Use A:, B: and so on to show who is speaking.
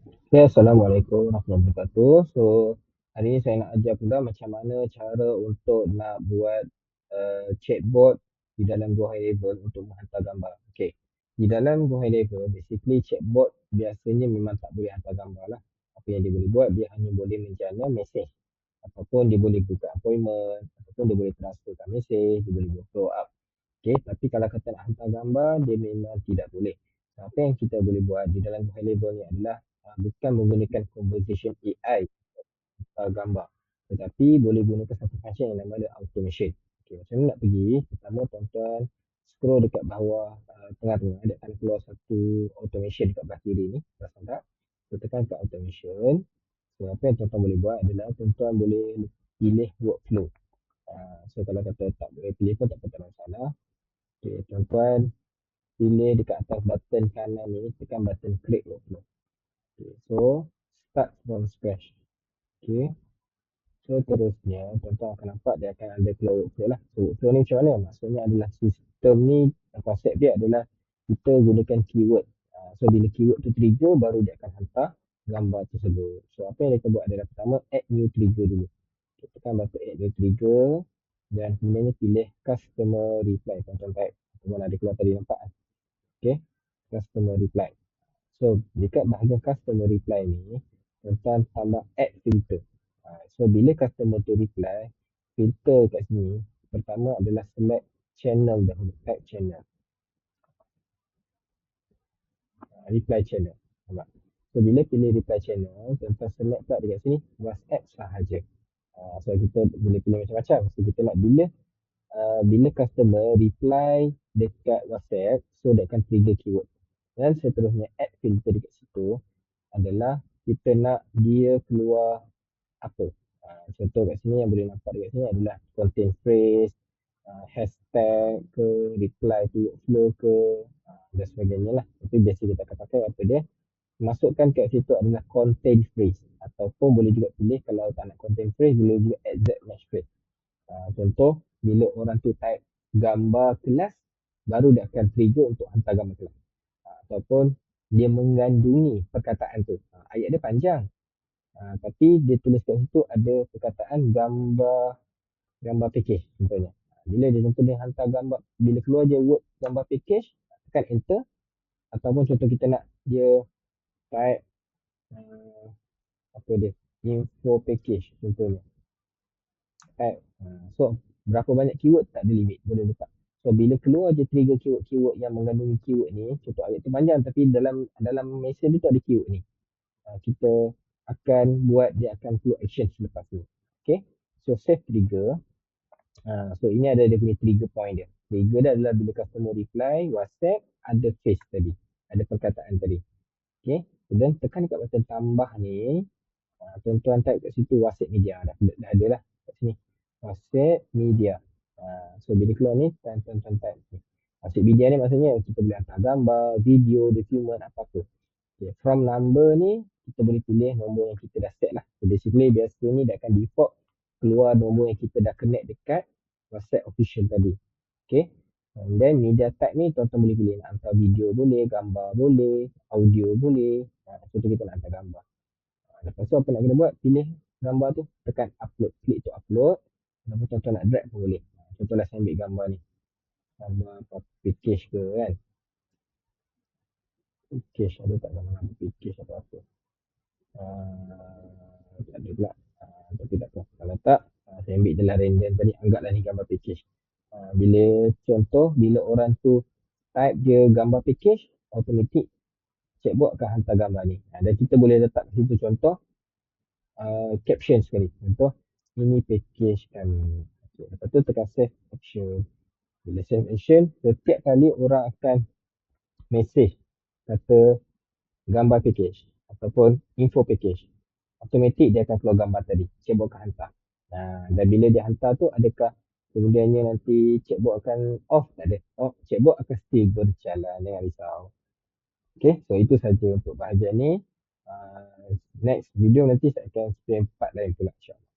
A: Okay, Assalamualaikum warahmatullahi wabarakatuh. So, hari ni saya nak ajar pula macam mana cara untuk nak buat chatbot di dalam Go High Level untuk menghantar gambar. Okay, di dalam Go High Level, basically chatbot biasanya memang tak boleh hantar gambar lah. Apa yang dia boleh buat, dia hanya boleh menjana mesej. Ataupun dia boleh buka appointment, ataupun dia boleh transferkan mesej, dia boleh buat follow up. Okay, tapi kalau kata nak hantar gambar, dia memang tidak boleh. Apa yang kita boleh buat di dalam high level ni adalah bukan menggunakan conversation AI gambar, tetapi boleh gunakan satu function yang nama dia automation. Okay, macam mana nak pergi? Pertama tuan-tuan scroll dekat bawah tengah-tengah, ada akan keluar satu automation dekat belah kiri ni, perasan tak? So, tekan kat automation. So, apa yang tuan-tuan boleh buat adalah tuan-tuan boleh pilih workflow. So, kalau kata tak boleh pilih pun tak apa, tak masalah. Okay, tuan-tuan pilih dekat atas button kanan ni, tekan button create workflow. Okay, so start from scratch. Okay, so terusnya tuan-tuan akan nampak dia akan ada keluar workflow lah. So workflow ni macam mana? Maksudnya adalah sistem ni, konsep dia adalah kita gunakan keyword. So bila keyword tu trigger, baru dia akan hantar gambar tersebut. So apa yang kita buat adalah pertama add new trigger dulu. Okay, tekan button add new trigger dan kemudian pilih customer reply. Tuan-tuan type. Tuan-tuan ada keluar tadi, nampak? Okay, customer reply. So, dekat bahagian customer reply ni, tuan-tuan tambah add filter. So, bila customer tu reply, filter kat sini, pertama adalah select channel dahulu, type channel. Reply channel. Nampak? So, bila pilih reply channel, tuan-tuan select pula dekat sini, WhatsApp sahaja. So, kita boleh pilih macam-macam. So, kita nak bila customer reply dekat WhatsApp, so dia akan trigger keyword. Dan seterusnya add filter dekat situ adalah kita nak dia keluar apa. Contoh kat sini yang boleh nampak dekat sini adalah content phrase, hashtag ke, reply to workflow ke, dan sebagainya lah. Tapi biasa kita akan pakai apa dia. Masukkan kat situ adalah content phrase. Ataupun boleh juga pilih kalau tak nak content phrase, boleh juga exact match phrase. Contoh, bila orang tu type gambar kelas, baru dia akan trigger untuk hantar gambar kelas. Ataupun dia mengandungi perkataan tu. Ayat dia panjang. Tapi dia tulis kat situ ada perkataan gambar package contohnya. Bila dia contoh dia hantar gambar, bila keluar je word gambar package, tekan enter. Ataupun contoh kita nak dia type apa dia, info package contohnya. Type. So berapa banyak keyword tak ada limit, boleh letak. So bila keluar je trigger keyword-keyword yang mengandungi keyword ni, contoh ayat tu panjang tapi dalam message tu ada keyword ni. Kita akan buat dia akan keluar action selepas ni. Okay. So save trigger. So ini ada dia punya trigger point dia. Trigger dia adalah bila customer reply WhatsApp ada face tadi. Ada perkataan tadi. Okay. Dan tekan dekat button tambah ni. Tuan-tuan type kat situ WhatsApp media. Dah ada lah kat sini. WhatsApp media. So bila keluar ni, tuan-tuan type ni. WhatsApp media ni maksudnya kita boleh hantar gambar, video, dokumen, apa-apa. Okay. From number ni, kita boleh pilih nombor yang kita dah set lah. So basically biasa ni dia akan default keluar nombor yang kita dah connect dekat WhatsApp official tadi. Okay. And then media type ni tuan-tuan boleh pilih nak hantar video boleh, gambar boleh, audio boleh. Contoh kita nak hantar gambar. Lepas tu apa nak kena buat? Pilih gambar tu, tekan upload. Klik tu upload. Lepas tu tuan-tuan nak drag pun boleh. Contohlah saya ambil gambar ni. Gambar apa, package ke kan. Package ada tak gambar package atau apa. Tak ada pula. Tapi tak tahu. Kalau tak, saya ambil je lah random tadi. Anggaplah ni gambar package. Bila contoh, bila orang tu type je gambar package, automatik chatbot akan hantar gambar ni. Dan kita boleh letak di situ contoh caption sekali. Contoh, ini package kami. Okay. Lepas tu tekan save action. Bila save action, setiap kali orang akan message kata gambar package ataupun info package, automatik dia akan keluar gambar tadi. Chatbot akan hantar. Dan bila dia hantar tu, adakah kemudiannya nanti chatbot akan off? Tak ada. Oh, chatbot akan still berjalan, jangan risau. Okay, so itu saja untuk bahagian ni. Next video nanti saya akan explain part lain pula, insyaAllah.